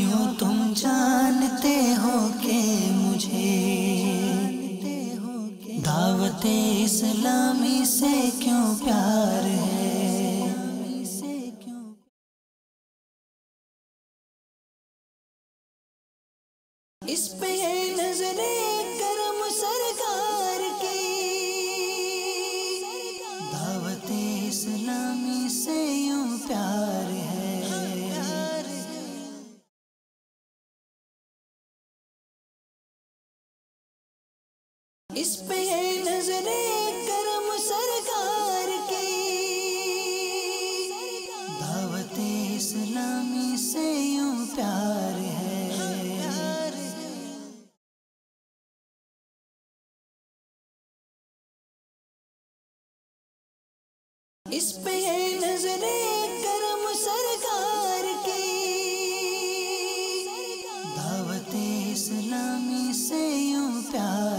क्यों तुम जानते हो कि मुझे दावते इस्लामी से क्यों प्यार है। इस पे है नजरे करम सरकार की, दावते इस्लामी से यूं प्यार है। इस पे है नजरे करम सरकार की, दावते इस्लामी से यूं प्यार है। इस पे है नजरे करम सरकार की, दावते इस्लामी से यूं प्यार